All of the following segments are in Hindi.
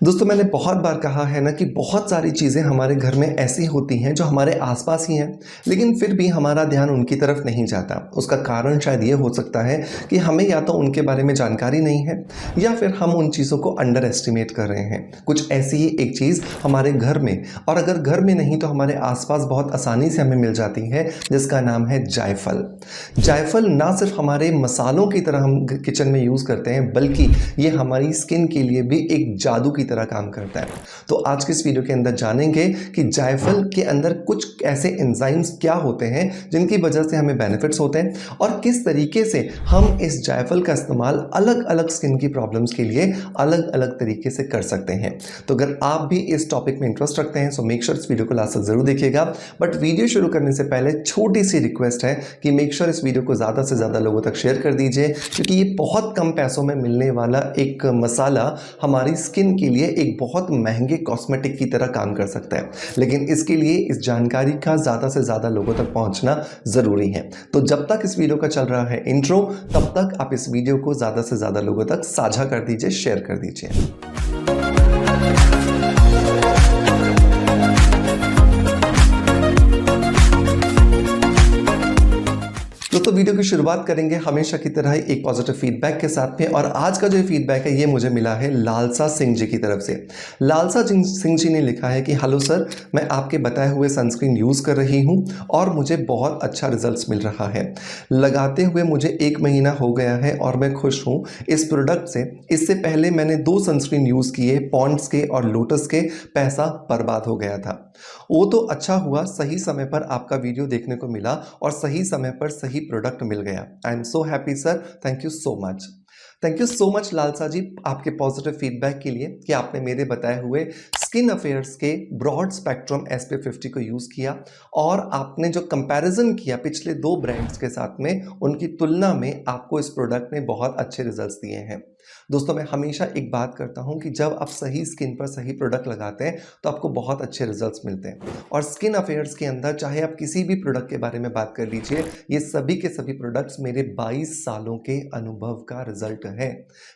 दोस्तों मैंने बहुत बार कहा है ना कि बहुत सारी चीज़ें हमारे घर में ऐसी होती हैं जो हमारे आसपास ही हैं, लेकिन फिर भी हमारा ध्यान उनकी तरफ नहीं जाता। उसका कारण शायद ये हो सकता है कि हमें या तो उनके बारे में जानकारी नहीं है या फिर हम उन चीज़ों को अंडर एस्टिमेट कर रहे हैं। कुछ ऐसी ही एक चीज़ हमारे घर में, और अगर घर में नहीं तो हमारे आसपास बहुत आसानी से हमें मिल जाती है, जिसका नाम है जायफल। जायफल ना सिर्फ हमारे मसालों की तरह हम किचन में यूज़ करते हैं, बल्कि ये हमारी स्किन के लिए भी एक जादू की तरह काम करता है। तो आज के इस वीडियो के अंदर जानेंगे कि जायफल के अंदर कुछ ऐसे एंजाइम्स क्या होते हैं जिनकी वजह से हमें बेनिफिट्स होते हैं, और किस तरीके से हम इस जायफल का इस्तेमाल अलग अलग स्किन की प्रॉब्लम्स के लिए अलग अलग तरीके से कर सकते हैं। तो अगर आप भी इस टॉपिक में इंटरेस्ट रखते हैं, सो मेक श्योर इस वीडियो को लास्ट तक जरूर देखिएगा। बट वीडियो शुरू करने से पहले छोटी सी रिक्वेस्ट है कि मेक श्योर इस वीडियो को ज़्यादा से ज़्यादा लोगों तक शेयर कर दीजिए, क्योंकि ये बहुत कम पैसों में मिलने वाला एक मसाला हमारी स्किन के लिए एक बहुत महंगे कॉस्मेटिक की तरह काम कर सकता है। लेकिन इसके लिए इस जानकारी का ज़्यादा से ज़्यादा लोगों तक पहुंचना ज़रूरी है। तो जब तक इस वीडियो का चल रहा है इंट्रो, तब तक आप इस वीडियो को ज़्यादा से ज़्यादा लोगों तक साझा कर दीजिए, शेयर कर दीजिए। दोस्तों वीडियो की शुरुआत करेंगे हमेशा की तरह ही एक पॉजिटिव फीडबैक के साथ में, और आज का जो फीडबैक है ये मुझे मिला है लालसा सिंह जी की तरफ से। लालसा सिंह जी ने लिखा है कि हेलो सर, मैं आपके बताए हुए सनस्क्रीन यूज़ कर रही हूँ और मुझे बहुत अच्छा रिजल्ट्स मिल रहा है। लगाते हुए मुझे 1 महीना हो गया है और मैं खुश हूँ इस प्रोडक्ट से। इससे पहले मैंने 2 सनस्क्रीन यूज़ किए, पॉन्ड्स के और लोटस के, पैसा बर्बाद हो गया था। वो तो अच्छा हुआ सही समय पर आपका वीडियो देखने को मिला और सही समय पर सही प्रोडक्ट मिल गया। I am so happy sir, thank you so much. Thank you so much लालसा जी आपके पॉजिटिव फीडबैक के लिए कि आपने मेरे बताए हुए स्किन अफेयर्स के ब्रॉड स्पेक्ट्रम SPF50 को यूज़ किया, और आपने जो कंपैरिजन किया पिछले 2 ब्रांड्स के साथ में, उनकी तुलना में आपको इस प्रोडक्ट ने बहुत अच्छे रिजल्ट्स दिए हैं। दोस्तों मैं हमेशा एक बात करता हूं कि जब आप सही स्किन पर सही प्रोडक्ट लगाते हैं तो आपको बहुत अच्छे रिजल्ट्स मिलते हैं। और स्किन अफेयर्स के अंदर चाहे आप किसी भी प्रोडक्ट के बारे में बात कर लीजिए, ये सभी के सभी प्रोडक्ट्स मेरे 22 सालों के अनुभव का रिजल्ट है।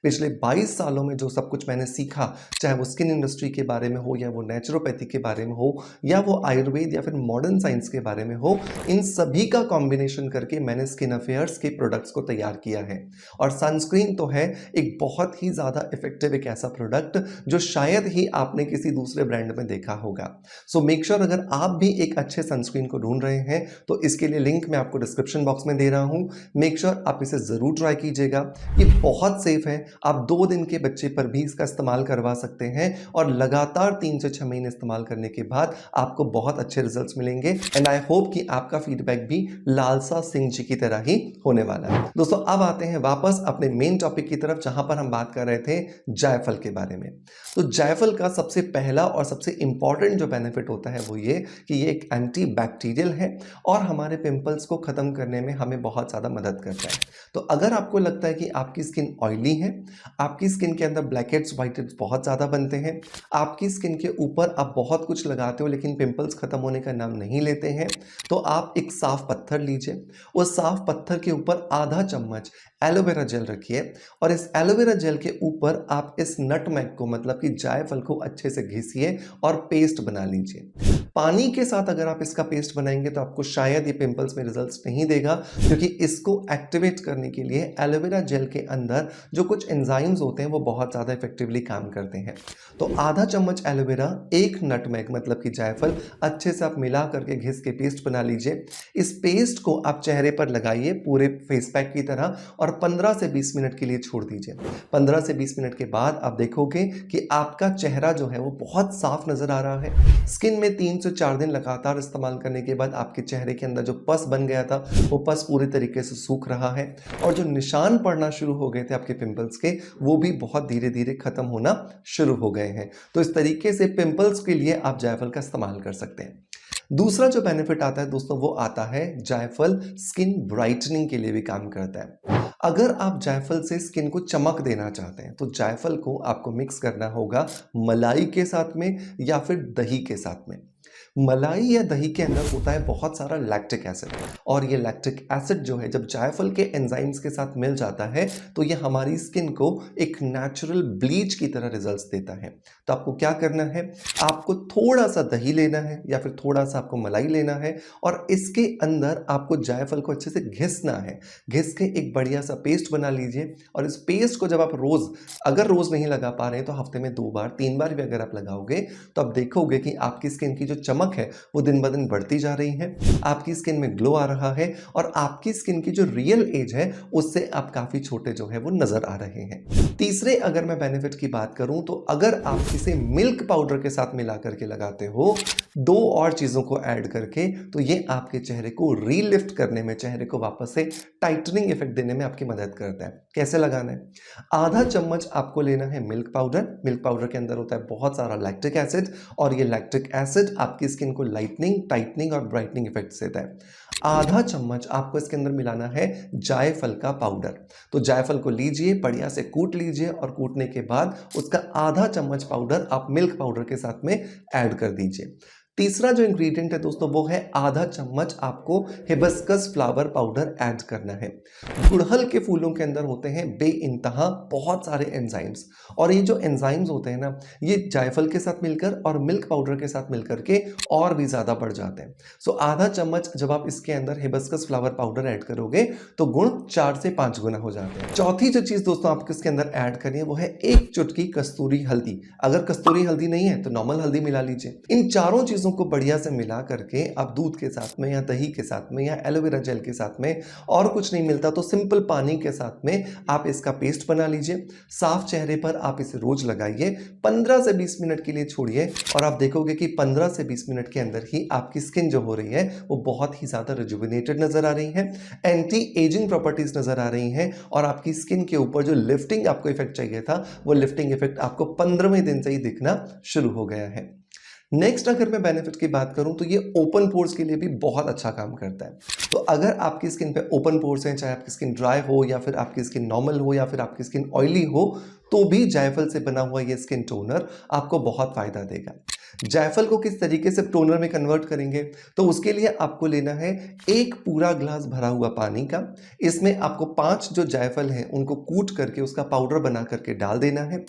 पिछले 22 सालों में जो सब कुछ मैंने सीखा, चाहे वो स्किन इंडस्ट्री के बारे में हो, या वो नेचुरोपैथी के बारे में हो, या वो आयुर्वेद या फिर मॉडर्न साइंस के बारे में हो, इन सभी का कॉम्बिनेशन करके मैंने स्किन अफेयर्स के प्रोडक्ट्स को तैयार किया है। और सनस्क्रीन तो है एक बहुत ही ज़्यादा इफेक्टिव एक ऐसा प्रोडक्ट जो शायद ही आपने किसी दूसरे ब्रांड में देखा होगा। सो मेक श्योर अगर आप भी एक अच्छे सनस्क्रीन को ढूंढ रहे हैं तो इसके लिए लिंक मैं आपको डिस्क्रिप्शन बॉक्स में दे रहा हूं। मेक श्योर आप इसे ज़रूर ट्राई कीजिएगा। ये बहुत सेफ है, आप 2 दिन के बच्चे पर भी इसका इस्तेमाल करवा सकते हैं, और लगातार 3 से 6 महीने इस्तेमाल करने के बाद आपको बहुत अच्छे रिजल्ट्स मिलेंगे। एंड आई होप कि आपका फीडबैक भी लालसा सिंह जी की तरह ही होने वाला है। दोस्तों अब आते हैं वापस अपने मेन टॉपिक की तरफ, जहां पर हम बात कर रहे थे जायफल के बारे में। तो जायफल का सबसे पहला और सबसे इंपॉर्टेंट जो बेनिफिट होता है वो ये कि ये एक एंटी बैक्टीरियल है और हमारे पिंपल्स को खत्म करने में हमें बहुत ज़्यादा मदद करता है। तो अगर आपको लगता है कि आपकी स्किन ऑयली है, आपकी स्किन के अंदर ब्लैक हेड्स व्हाइट हेड्स बहुत ज़्यादा बनते हैं, आपकी स्किन के ऊपर आप बहुत कुछ लगाते हो लेकिन पिंपल्स खत्म होने का नाम नहीं लेते हैं, तो आप एक साफ पत्थर लीजिए। उस साफ पत्थर के ऊपर आधा चम्मच एलोवेरा जेल रखिए, और इस एलोवेरा जेल के ऊपर आप इस नटमेग को, मतलब कि जायफल को अच्छे से घिसिए और पेस्ट बना लीजिए। पानी के साथ अगर आप इसका पेस्ट बनाएंगे तो आपको शायद ये पिंपल्स में रिजल्ट्स नहीं देगा, क्योंकि इसको एक्टिवेट करने के लिए एलोवेरा जेल के अंदर जो कुछ एंजाइम्स होते हैं वो बहुत ज़्यादा इफेक्टिवली काम करते हैं। तो आधा चम्मच एलोवेरा, 1 नटमेग मतलब कि जायफल, अच्छे से आप मिला करके घिस के पेस्ट बना लीजिए। इस पेस्ट को आप चेहरे पर लगाइए पूरे फेस पैक की तरह, और 15 से 20 मिनट के लिए छोड़ दीजिए। 15 से 20 मिनट के बाद आप देखोगे कि आपका चेहरा जो है वो बहुत साफ नजर आ रहा है। स्किन में 3 से 4 दिन लगातार इस्तेमाल करने के बाद आपके चेहरे के अंदर जो पस बन गया था वो पस पूरी तरीके से सूख रहा है, और जो निशान पड़ना शुरू हो गए थे आपके पिंपल्स के, वो भी बहुत धीरे धीरे खत्म होना शुरू हो गए हैं। तो इस तरीके से पिंपल्स के लिए आप जायफल का इस्तेमाल कर सकते हैं। दूसरा जो बेनिफिट आता है दोस्तों वो आता है जायफल स्किन ब्राइटनिंग के लिए भी काम करता है। अगर आप जायफल से स्किन को चमक देना चाहते हैं तो जायफल को आपको मिक्स करना होगा मलाई के साथ में या फिर दही के साथ में। मलाई या दही के अंदर होता है बहुत सारा लैक्टिक एसिड, और ये लैक्टिक एसिड जो है जब जायफल के एंजाइम्स के साथ मिल जाता है तो ये हमारी स्किन को एक नेचुरल ब्लीच की तरह रिजल्ट्स देता है। तो आपको क्या करना है, आपको थोड़ा सा दही लेना है या फिर थोड़ा सा आपको मलाई लेना है, और इसके अंदर आपको जायफल को अच्छे से घिसना है। घिस के एक बढ़िया सा पेस्ट बना लीजिए, और इस पेस्ट को जब आप अगर रोज नहीं लगा पा रहे हैं तो हफ्ते में 2 बार 3 बार भी अगर आप लगाओगे तो आप देखोगे कि आपकी स्किन की जो चमक है वो दिन ब दिन बढ़ती जा रही है, आपकी स्किन में ग्लो आ रहा है, और आपकी स्किन की जो रियल एज है उससे आप काफी छोटे जो है वो नजर आ रहे हैं। तीसरे अगर मैं बेनिफिट की बात करूं तो अगर आप इसे मिल्क पाउडर के साथ मिला करके लगाते हो, 2 और चीजों को ऐड करके, तो ये आपके चेहरे को रीलिफ्ट करने में, चेहरे को वापस से टाइटनिंग इफेक्ट देने में आपकी मदद करता है। कैसे लगाना है, आधा चम्मच आपको लेना है मिल्क पाउडर। मिल्क पाउडर के अंदर होता है बहुत सारा लैक्टिक एसिड, और ये लैक्टिक एसिड आपकी स्किन को लाइटनिंग, टाइटनिंग और ब्राइटनिंग इफेक्ट देता है। आधा चम्मच आपको इसके अंदर मिलाना है जायफल का पाउडर। तो जायफल को लीजिए, बढ़िया से कूट लीजिए, और कूटने के बाद उसका आधा चम्मच पाउडर आप मिल्क पाउडर के साथ में ऐड कर दीजिए। तीसरा जो इंग्रेडिएंट है दोस्तों वो है आधा चम्मच आपको हिबिस्कस फ्लावर पाउडर ऐड करना है। गुड़हल के फूलों के अंदर होते हैं बेइंतहा बहुत सारे एंजाइम्स, और ये जो एंजाइम्स होते हैं ना, ये जायफल के साथ मिलकर और मिल्क पाउडर के साथ मिलकर के और भी ज्यादा बढ़ जाते हैं। सो आधा चम्मच जब आप इसके अंदर हिबिस्कस फ्लावर पाउडर ऐड करोगे तो गुण 4 से 5 गुना हो जाते हैं। चौथी जो चीज दोस्तों आपको इसके अंदर ऐड करनी है वो है 1 चुटकी कस्तूरी हल्दी। अगर कस्तूरी हल्दी नहीं है तो नॉर्मल हल्दी मिला लीजिए। इन चारों चीजों को बढ़िया से मिला करके आप दूध के साथ में या दही के साथ में या एलोवेरा जेल के साथ में, और कुछ नहीं मिलता तो सिंपल पानी के साथ में आप इसका पेस्ट बना लीजिए। साफ चेहरे पर आप इसे रोज लगाइए, 15 से 20 मिनट के लिए छोड़िए, और आप देखोगे कि 15 से 20 मिनट के अंदर ही आपकी स्किन जो हो रही है वो बहुत ही ज्यादा रिजुविनेटेड नजर आ रही है, एंटी एजिंग प्रॉपर्टीज नजर आ रही हैं, और आपकी स्किन के ऊपर जो लिफ्टिंग आपको इफेक्ट चाहिए था वो लिफ्टिंग इफेक्ट आपको 15वें दिन से ही दिखना शुरू हो गया है। नेक्स्ट अगर मैं बेनिफिट की बात करूं तो ये ओपन पोर्स के लिए भी बहुत अच्छा काम करता है। तो अगर आपकी स्किन पे ओपन पोर्स हैं, चाहे आपकी स्किन ड्राई हो या फिर आपकी स्किन नॉर्मल हो या फिर आपकी स्किन ऑयली हो, तो भी जायफल से बना हुआ ये स्किन टोनर आपको बहुत फायदा देगा। जायफल को किस तरीके से टोनर में कन्वर्ट करेंगे, तो उसके लिए आपको लेना है 1 पूरा ग्लास भरा हुआ पानी का। इसमें आपको 5 जो जायफल हैं उनको कूट करके उसका पाउडर बना करके डाल देना है।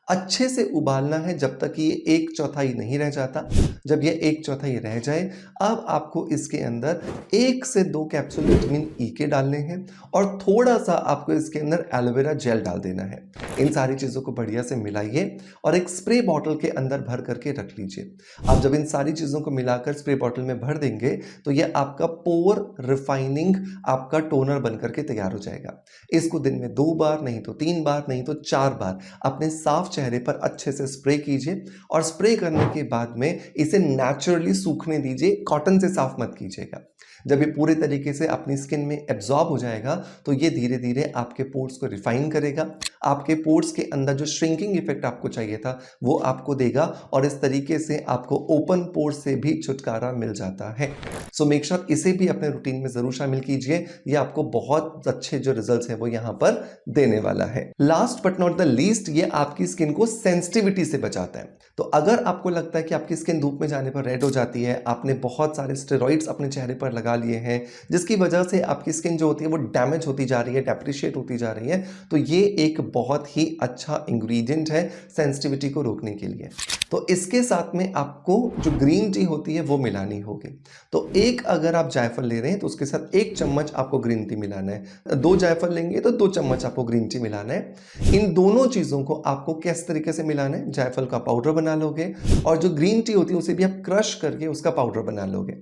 अच्छे से उबालना है जब तक ये 1/4 नहीं रह जाता। जब ये 1/4 रह जाए, अब आपको इसके अंदर 1 से 2 कैप्सूल विटामिन ई के डालने हैं, और थोड़ा सा आपको इसके अंदर एलोवेरा जेल डाल देना है। इन सारी चीज़ों को बढ़िया से मिलाइए और एक स्प्रे बॉटल के अंदर भर करके रख लीजिए। आप जब इन सारी चीज़ों को मिलाकर स्प्रे बॉटल में भर देंगे तो ये आपका पोर रिफाइनिंग आपका टोनर बन करके तैयार हो जाएगा। इसको दिन में 2 बार, नहीं तो 3 बार, नहीं तो 4 बार अपने साफ चेहरे पर अच्छे से स्प्रे कीजिए, और स्प्रे करने के बाद में इसे नेचुरली सूखने दीजिए, कॉटन से साफ मत कीजिएगा। जब ये पूरे तरीके से अपनी स्किन में एब्जॉर्ब हो जाएगा तो ये धीरे धीरे आपके पोर्स को रिफाइन करेगा, आपके पोर्स के अंदर जो श्रिंकिंग इफेक्ट आपको चाहिए था वो आपको देगा, और इस तरीके से आपको ओपन पोर्स से भी छुटकारा मिल जाता है। सो मेक श्योर इसे भी अपने रूटीन में जरूर शामिल कीजिए, ये आपको बहुत अच्छे जो रिजल्ट्स है वो यहाँ पर देने वाला है। Last but not the least, ये आपकी स्किन को सेंसिटिविटी से बचाता है। तो अगर आपको लगता है कि आपकी स्किन धूप में जाने पर रेड हो जाती है, आपने बहुत सारे स्टेरॉइड्स अपने चेहरे पर लगा लिए हैं जिसकी वजह से आपकी स्किन जो होती है वो डैमेज होती जा रही है, डेप्रिशिएट होती जा रही है, तो ये एक बहुत ही अच्छा इंग्रेडिएंट है सेंसिटिविटी को रोकने के लिए। तो इसके साथ में आपको जो ग्रीन टी होती है वो मिलानी होगी। तो एक अगर आप जायफल ले रहे हैं तो उसके साथ 1 चम्मच आपको ग्रीन टी मिलाना है। 2 जायफल लेंगे तो 2 चम्मच आपको ग्रीन टी मिलाना है। इन दोनों चीज़ों को आपको किस तरीके से मिलाना है, जायफल का पाउडर बना लोगे, और जो ग्रीन टी होती है उसे भी आप क्रश करके उसका पाउडर बना लोगे।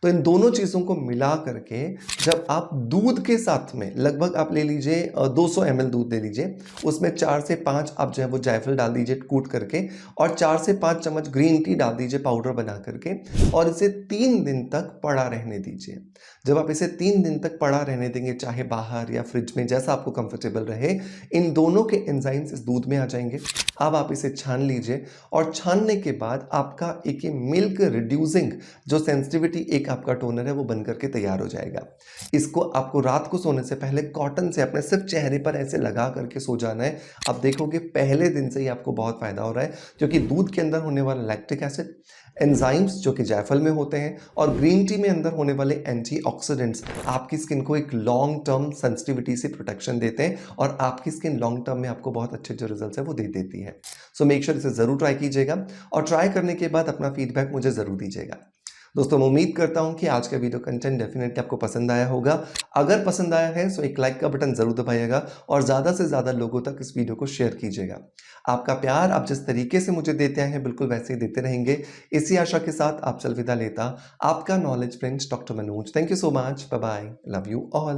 तो इन दोनों चीज़ों को मिला करके जब आप दूध के साथ में, लगभग आप ले लीजिए 200 ml दूध ले लीजिए, उसमें 4 से 5 आप जो है वो जायफल डाल दीजिए कूट करके, और 4 से 5 चम्मच ग्रीन टी डाल दीजिए पाउडर बना करके, और इसे 3 दिन तक पड़ा रहने दीजिए। जब आप इसे 3 दिन तक पड़ा रहने देंगे, चाहे बाहर या फ्रिज में, जैसा आपको कंफर्टेबल रहे, इन दोनों के एंजाइम्स इस दूध में आ जाएंगे, अब आप इसे छान लीजिए और छानने के बाद आपका एक ये मिल्क रिड्यूसिंग जो सेंसिटिविटी एक आपका टोनर है वो बन करके तैयार हो जाएगा। इसको आपको रात को सोने से पहले कॉटन से अपने सिर्फ चेहरे पर ऐसे लगा करके सो जाना है। आप देखोगे पहले दिन से ही आपको बहुत फ़ायदा हो रहा है, क्योंकि दूध के अंदर होने वाला लैक्टिक एसिड, एंजाइम्स जो कि जायफल में होते हैं, और ग्रीन टी में अंदर होने वाले एंटीऑक्सीडेंट्स आपकी स्किन को एक लॉन्ग टर्म सेंसिटिविटी से प्रोटेक्शन देते हैं और आपकी स्किन लॉन्ग टर्म में आपको बहुत अच्छे जो रिजल्ट्स है वो दे देती है। सो मेक श्योर इसे ज़रूर ट्राई कीजिएगा और ट्राई करने के बाद अपना फीडबैक मुझे ज़रूर दीजिएगा। दोस्तों मैं उम्मीद करता हूं कि आज का वीडियो कंटेंट डेफिनेटली आपको पसंद आया होगा। अगर पसंद आया है तो एक लाइक का बटन ज़रूर दबाइएगा और ज़्यादा से ज़्यादा लोगों तक इस वीडियो को शेयर कीजिएगा। आपका प्यार आप जिस तरीके से मुझे देते आए हैं बिल्कुल वैसे ही देते रहेंगे, इसी आशा के साथ आपसे अलविदा लेता आपका knowledge friends doctor Manoj. Thank you so much, bye bye, love you all.